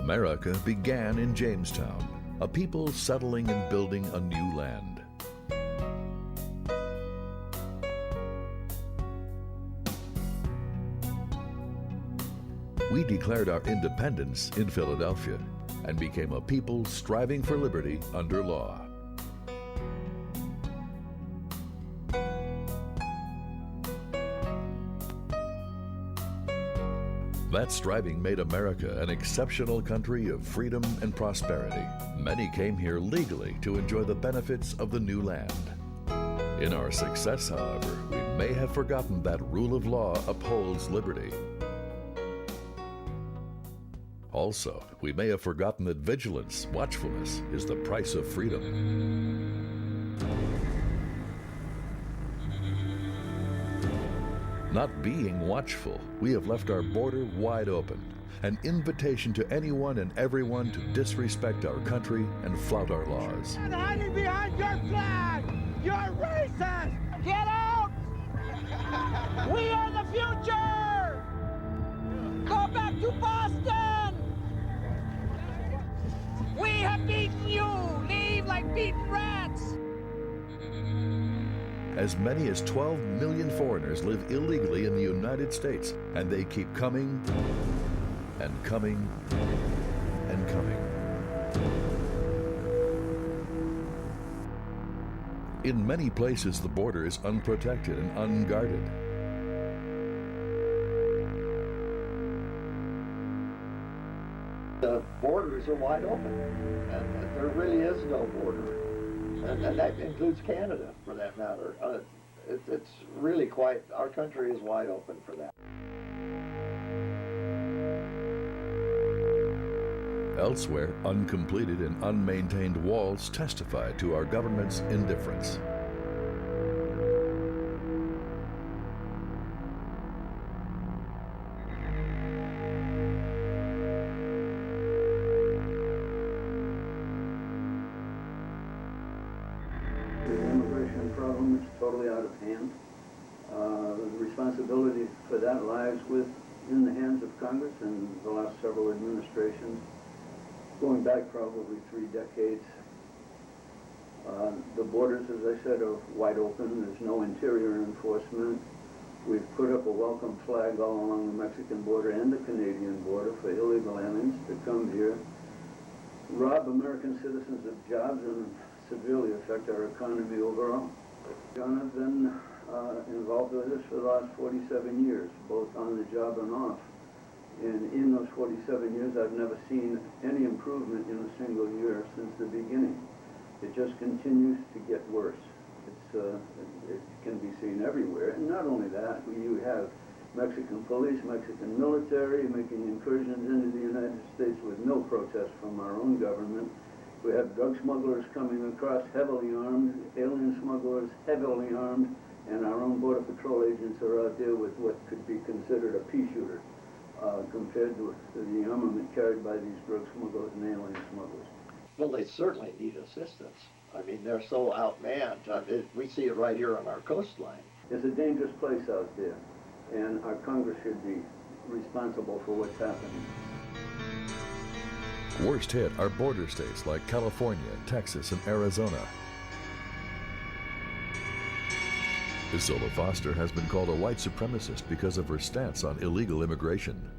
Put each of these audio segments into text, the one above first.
America began in Jamestown, a people settling and building a new land. We declared our independence in Philadelphia and became a people striving for liberty under law. That striving made America an exceptional country of freedom and prosperity. Many came here legally to enjoy the benefits of the new land. In our success, however, we may have forgotten that rule of law upholds liberty. Also, we may have forgotten that vigilance, watchfulness, is the price of freedom. Not being watchful, we have left our border wide open, an invitation to anyone and everyone to disrespect our country and flout our laws. You're hiding behind your flag! You're racist! Get out! We are the future! Go back to Boston! We have beaten you! Leave like beaten rats! As many as 12 million foreigners live illegally in the United States, and they keep coming and coming and coming. In many places, the border is unprotected and unguarded. The borders are wide open, and there really is no border. And that includes Canada, for that matter. It's really quite, our country is wide open for that. Elsewhere, uncompleted and unmaintained walls testify to our government's indifference. Problem is totally out of hand. The responsibility for that lies in the hands of Congress and the last several administrations, going back probably 3 decades. The borders, as I said, are wide open. There's no interior enforcement. We've put up a welcome flag all along the Mexican border and the Canadian border for illegal aliens to come here, rob American citizens of jobs, and severely affect our economy overall. John, I've been involved with this for the last 47 years, both on the job and off. And in those 47 years, I've never seen any improvement in a single year since the beginning. It just continues to get worse. It can be seen everywhere. And not only that, you have Mexican police, Mexican military making incursions into the United States with no protest from our own government. We have drug smugglers coming across heavily armed, alien smugglers heavily armed, and our own Border Patrol agents are out there with what could be considered a pea shooter compared to the armament carried by these drug smugglers and alien smugglers. Well, they certainly need assistance. I mean, they're so outmanned. We see it right here on our coastline. It's a dangerous place out there, and our Congress should be responsible for what's happening. Worst hit are border states like California, Texas, and Arizona. Isola Foster has been called a white supremacist because of her stance on illegal immigration.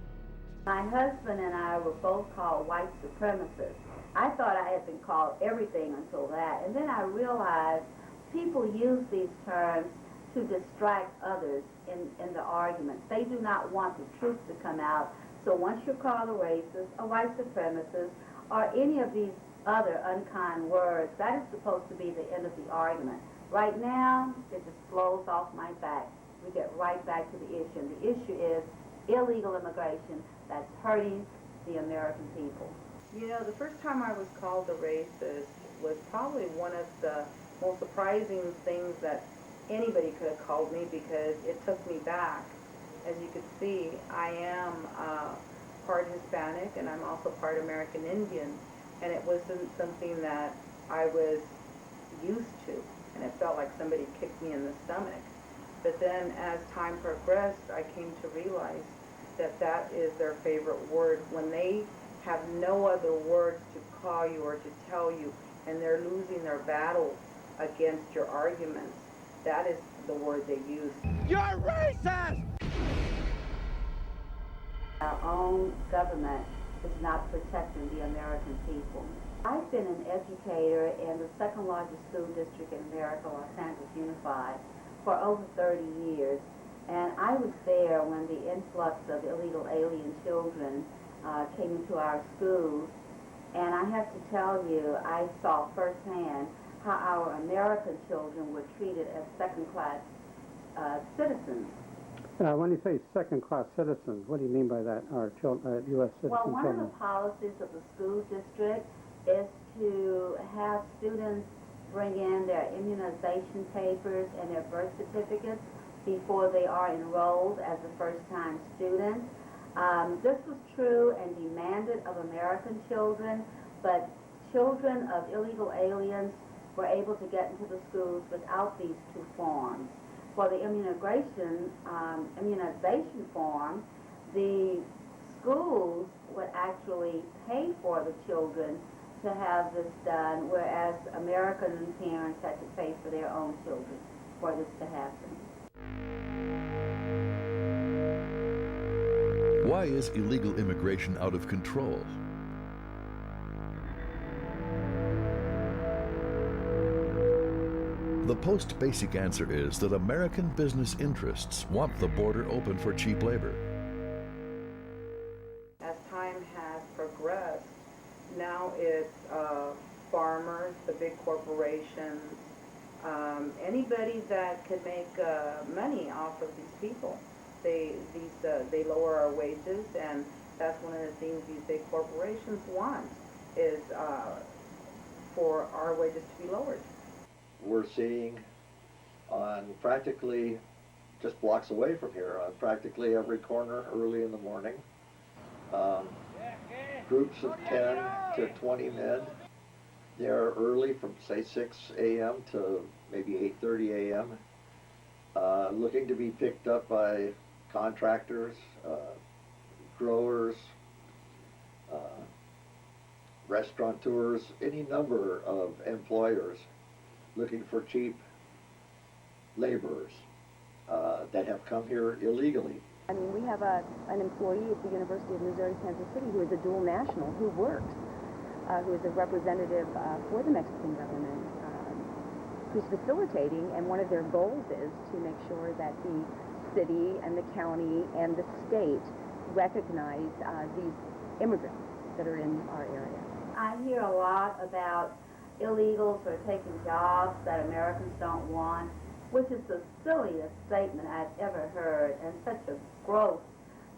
My husband and I were both called white supremacists. I thought I had been called everything until that, and then I realized people use these terms to distract others in the arguments. They do not want the truth to come out. So once you're called a racist, a white supremacist, or any of these other unkind words, that is supposed to be the end of the argument. Right now, it just flows off my back. We get right back to the issue. And the issue is illegal immigration that's hurting the American people. You know, the first time I was called a racist was probably one of the most surprising things that anybody could have called me, because it took me back. As you could see, I am part Hispanic and I'm also part American Indian, and it wasn't something that I was used to, and it felt like somebody kicked me in the stomach. But then as time progressed, I came to realize that that is their favorite word. When they have no other words to call you or to tell you, and they're losing their battles against your arguments. That is the word they use. You're racist! Our own government is not protecting the American people. I've been an educator in the second largest school district in America, Los Angeles Unified, for over 30 years. And I was there when the influx of illegal alien children came into our schools. And I have to tell you, I saw firsthand how our American children were treated as second-class citizens. When you say second-class citizens, what do you mean by that, our U.S. citizen Well, one of children? the policies of the school district is to have students bring in their immunization papers and their birth certificates before they are enrolled as a first-time student. This was true and demanded of American children, but children of illegal aliens were able to get into the schools without these two forms. For the immunization form, the schools would actually pay for the children to have this done, whereas American parents had to pay for their own children for this to happen. Why is illegal immigration out of control? The post-basic answer is that American business interests want the border open for cheap labor. As time has progressed, now it's farmers, the big corporations, anybody that could make money off of these people. They lower our wages, and that's one of the things these big corporations want is for our wages to be lowered. We're seeing on practically just blocks away from here, on practically every corner early in the morning, groups of 10 to 20 men. They're early from say 6 a.m. to maybe 8:30 a.m. Looking to be picked up by contractors, growers, restaurateurs, any number of employers looking for cheap laborers that have come here illegally. I mean, we have an employee at the University of Missouri, Kansas City, who is a dual national, who works, who is a representative for the Mexican government, who's facilitating, and one of their goals is to make sure that the city and the county and the state recognize these immigrants that are in our area. I hear a lot about illegals who are taking jobs that Americans don't want, which is the silliest statement I've ever heard, and such a gross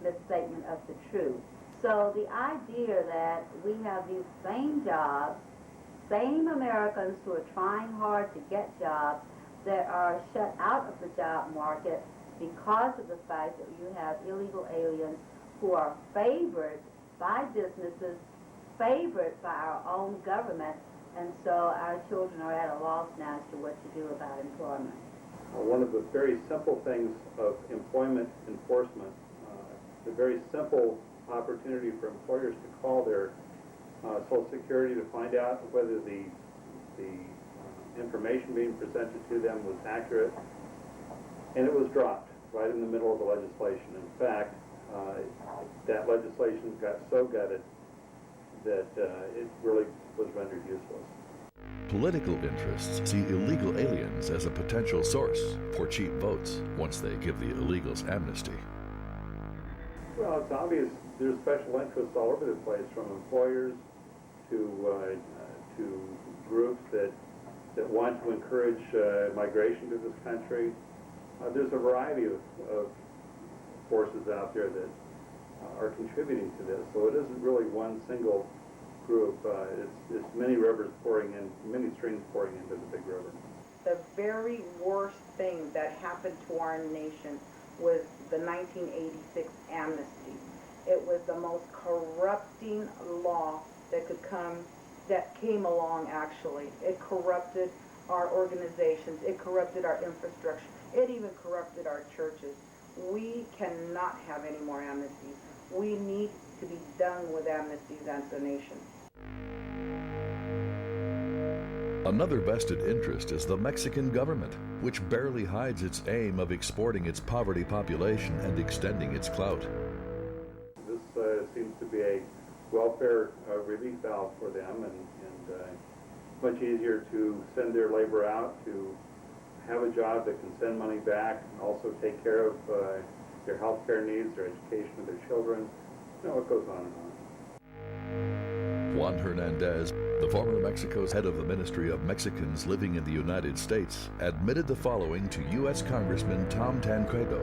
misstatement of the truth. So the idea that we have these same jobs, same Americans who are trying hard to get jobs, that are shut out of the job market because of the fact that you have illegal aliens who are favored by businesses, favored by our own government, and so our children are at a loss now as to what to do about employment. One of the very simple things of employment enforcement, the very simple opportunity for employers to call their Social Security to find out whether the information being presented to them was accurate, and it was dropped right in the middle of the legislation. In fact, that legislation got so gutted that it really was rendered useless. Political interests see illegal aliens as a potential source for cheap votes once they give the illegals amnesty. Well, it's obvious there's special interests all over the place, from employers to groups that want to encourage migration to this country. There's a variety of forces out there that are contributing to this, so it isn't really one single group. It's many rivers pouring in, many streams pouring into the big river. The very worst thing that happened to our nation was the 1986 amnesty. It was the most corrupting law that came along, actually. It corrupted our organizations, it corrupted our infrastructure, it even corrupted our churches. We cannot have any more amnesties. We we need to be done with amnesties as a nation. Another vested interest is the Mexican government, which barely hides its aim of exporting its poverty population and extending its clout. This seems to be a welfare relief valve for them, and much easier to send their labor out, to have a job that can send money back, and also take care of their health care needs, their education of their children. You know, it goes on and on. Juan Hernandez, the former Mexico's head of the Ministry of Mexicans living in the United States, admitted the following to U.S. Congressman Tom Tancredo.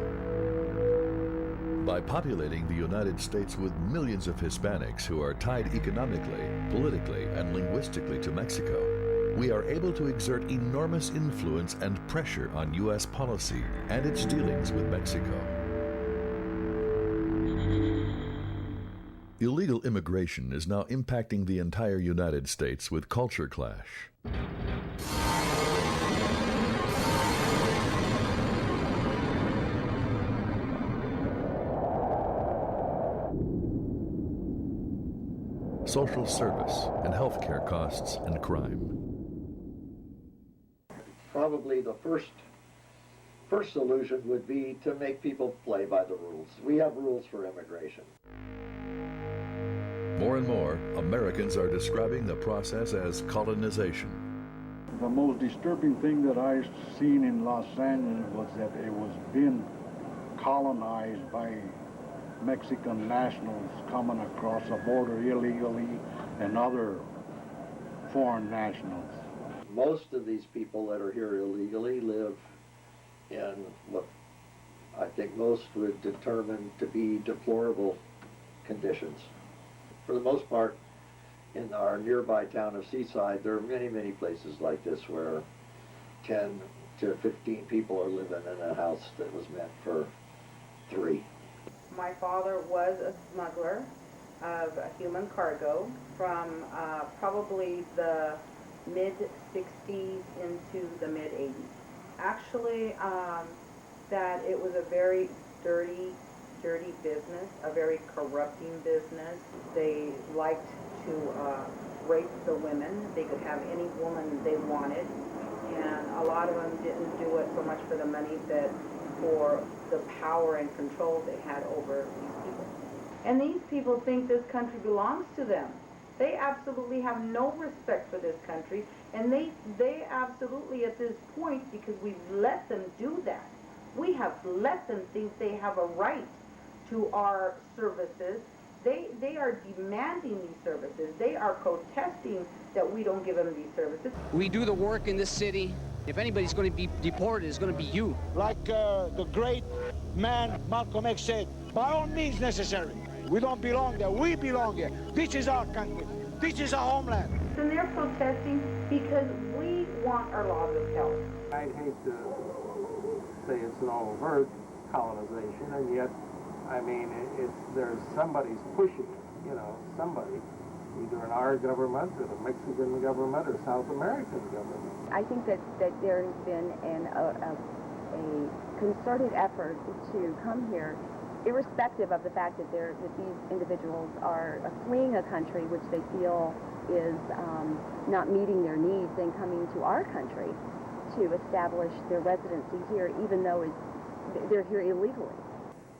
By populating the United States with millions of Hispanics who are tied economically, politically, and linguistically to Mexico, we are able to exert enormous influence and pressure on U.S. policy and its dealings with Mexico. Illegal immigration is now impacting the entire United States with culture clash. Social service and healthcare costs and crime. Probably the first solution would be to make people play by the rules. We have rules for immigration. More and more, Americans are describing the process as colonization. The most disturbing thing that I've seen in Los Angeles was that it was being colonized by Mexican nationals coming across the border illegally and other foreign nationals. Most of these people that are here illegally live in what I think most would determine to be deplorable conditions. For the most part, in our nearby town of Seaside, there are many, many places like this where 10 to 15 people are living in a house that was meant for 3. My father was a smuggler of human cargo from probably the mid-60s into the mid-80s. Actually, that it was a very dirty business, a very corrupting business. They liked to rape the women. They could have any woman they wanted, and a lot of them didn't do it so much for the money, but for the power and control they had over these people. And these people think this country belongs to them. They absolutely have no respect for this country, and they absolutely at this point, because we've let them do that, we have let them think they have a right to our services. They are demanding these services. They are protesting that we don't give them these services. We do the work in this city. If anybody's going to be deported, it's going to be you. Like the great man Malcolm X said, by all means necessary. We don't belong there. We belong here. This is our country. This is our homeland. And they're protesting because we want our laws upheld. I'd hate to say it's an overt colonization, and yet, I mean, there's somebody's pushing it, you know, somebody, either in our government or the Mexican government or South American government. I think that there has been a concerted effort to come here, irrespective of the fact that these individuals are fleeing a country which they feel is not meeting their needs, and coming to our country to establish their residency here, even though they're here illegally.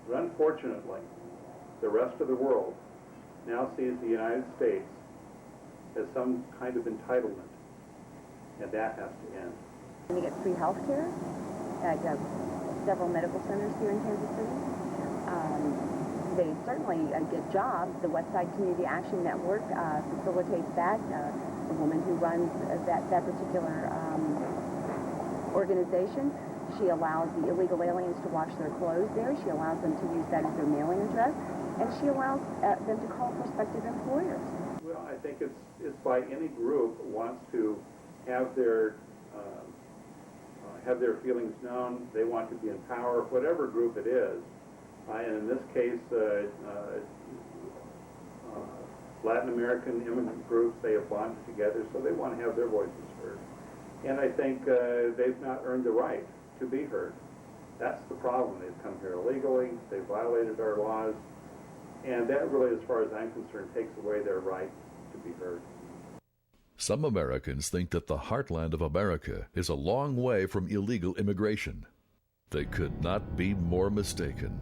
But unfortunately, the rest of the world now sees the United States as some kind of entitlement, and that has to end. And you get free health care at several medical centers here in Kansas City. They certainly get jobs. The Westside Community Action Network facilitates that. The woman who runs that particular organization, she allows the illegal aliens to wash their clothes there. She allows them to use that as their mailing address, and she allows them to call prospective employers. Well, I think it's by any group wants to have their feelings known. They want to be in power, whatever group it is. And in this case, Latin American immigrant groups, they have bonded together, so they want to have their voices heard. And I think they've not earned the right to be heard. That's the problem. They've come here illegally, they've violated our laws, And that really, as far as I'm concerned, takes away their right to be heard. Some Americans think that the heartland of America is a long way from illegal immigration. They could not be more mistaken.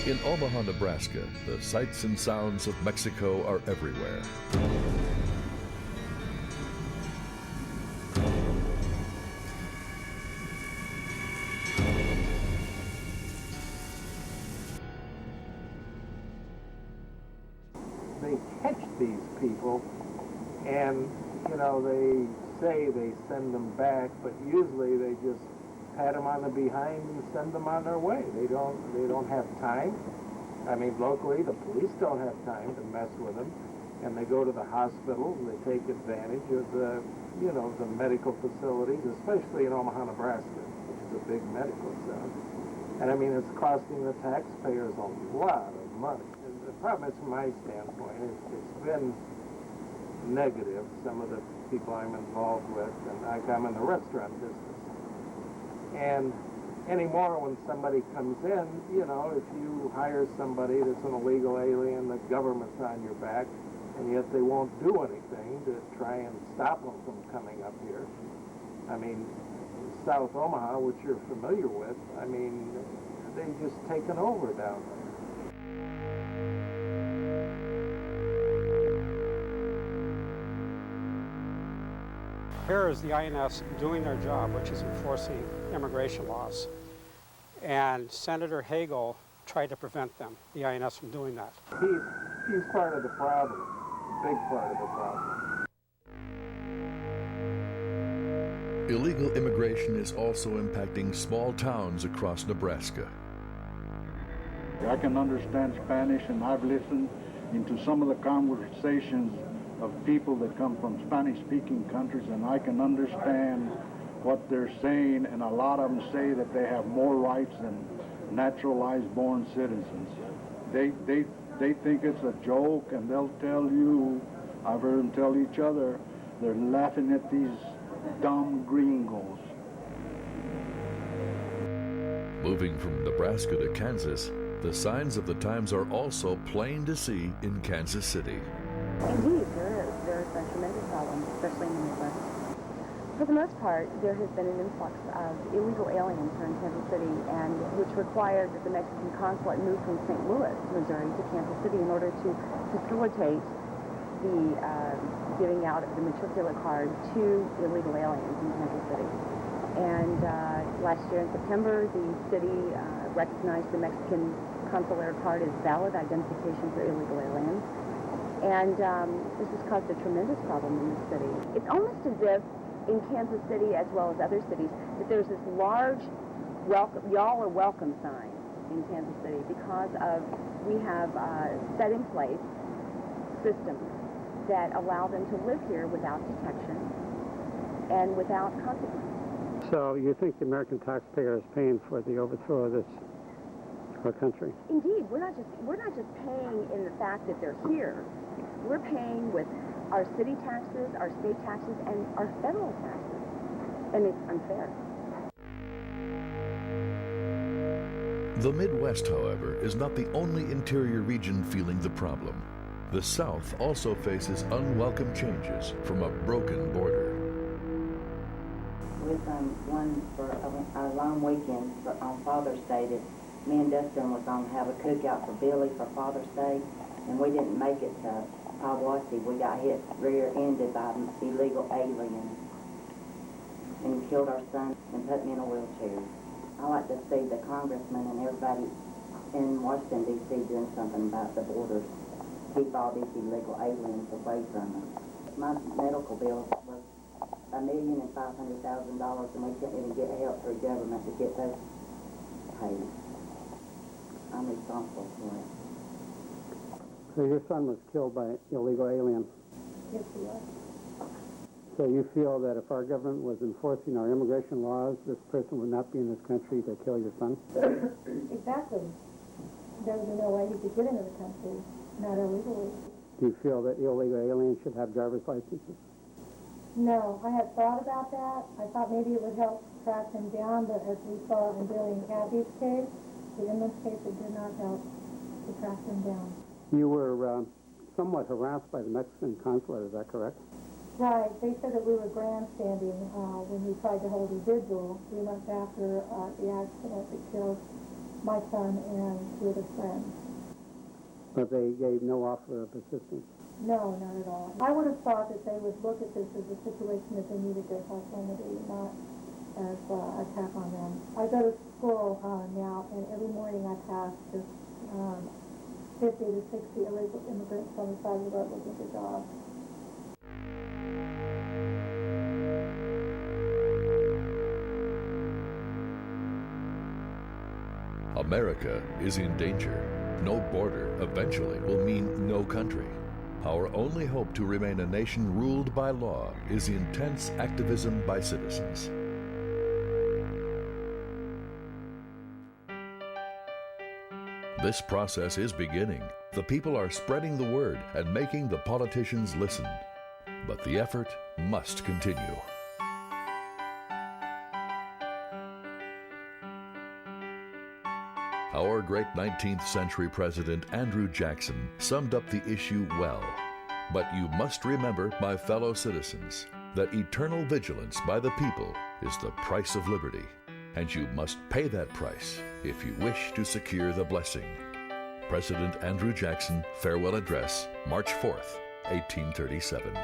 In Omaha, Nebraska, the sights and sounds of Mexico are everywhere. They catch these people, and you know, they say they send them back, but usually they just pat them on the behind and send them on their way. They don't have time. I mean, locally, the police don't have time to mess with them, and they go to the hospitals and they take advantage of the, you know, the medical facilities, especially in Omaha, Nebraska, which is a big medical center. And I mean, it's costing the taxpayers a lot of money. And the problem is, from my standpoint, it's been negative. Some of the people I'm involved with, and I'm in the restaurant business. And anymore, when somebody comes in, you know, if you hire somebody that's an illegal alien, the government's on your back, and yet they won't do anything to try and stop them from coming up here. I mean, South Omaha, which you're familiar with, I mean, they've just taken over down there. Here is the INS doing their job, which is enforcing immigration laws. And Senator Hagel tried to prevent them, the INS, from doing that. He's part of the problem, a big part of the problem. Illegal immigration is also impacting small towns across Nebraska. I can understand Spanish, and I've listened into some of the conversations of people that come from Spanish-speaking countries, and I can understand what they're saying, and a lot of them say that they have more rights than naturalized born citizens. They think it's a joke, and they'll tell you, I've heard them tell each other, they're laughing at these dumb gringos. Moving from Nebraska to Kansas, the signs of the times are also plain to see in Kansas City. Indeed, there is. There is a tremendous problem, especially in the Midwest. For the most part, there has been an influx of illegal aliens here in Kansas City, and which required that the Mexican consulate move from St. Louis, Missouri, to Kansas City in order to facilitate the giving out of the matricular card to illegal aliens in Kansas City. And last year in September, the city recognized the Mexican consular card as valid identification for illegal aliens. And this has caused a tremendous problem in the city. It's almost as if in Kansas City, as well as other cities, that there's this large welcome, y'all are welcome sign in Kansas City because of, we have set in place systems that allow them to live here without detection and without consequence. So you think the American taxpayer is paying for the overthrow of our country? Indeed, we're not just paying in the fact that they're here. We're paying with our city taxes, our state taxes, and our federal taxes. And it's unfair. The Midwest, however, is not the only interior region feeling the problem. The South also faces unwelcome changes from a broken border. With one for a long weekend on Father's Day that me and Dustin was going to have a cookout for Billy for Father's Day, and we didn't make it to Pawlowski. We got hit rear-ended by illegal aliens and killed our son and put me in a wheelchair. I like to see the congressman and everybody in Washington, D.C. doing something about the borders. Keep all these illegal aliens away from us. My medical bill was $1,500,000, and we couldn't even get help through government to get those paid. I'm responsible for it. So your son was killed by illegal aliens. Yes, he was. So you feel that if our government was enforcing our immigration laws, this person would not be in this country to kill your son? Exactly. There would be no way he could get into the country, not illegally. Do you feel that illegal aliens should have driver's licenses? No, I had thought about that. I thought maybe it would help track them down, but as we saw in Billy and Kathy's case, the Inman's case, it did not help to track them down. You were somewhat harassed by the Mexican consulate, is that correct? Right. They said that we were grandstanding when we tried to hold a vigil 3 months after the accident that killed my son and 2 of his friends. But they gave no offer of assistance? No, not at all. I would have thought that they would look at this as a situation that they needed their help remedy, not as an attack on them. I go to school now, and every morning I pass just 50 to 60 illegal immigrants on the side of the road looking for jobs. America is in danger. No border eventually will mean no country. Our only hope to remain a nation ruled by law is intense activism by citizens. This process is beginning. The people are spreading the word and making the politicians listen. But the effort must continue. Our great 19th century president, Andrew Jackson, summed up the issue well. But you must remember, my fellow citizens, that eternal vigilance by the people is the price of liberty, and you must pay that price if you wish to secure the blessing. President Andrew Jackson, Farewell Address, March 4th, 1837.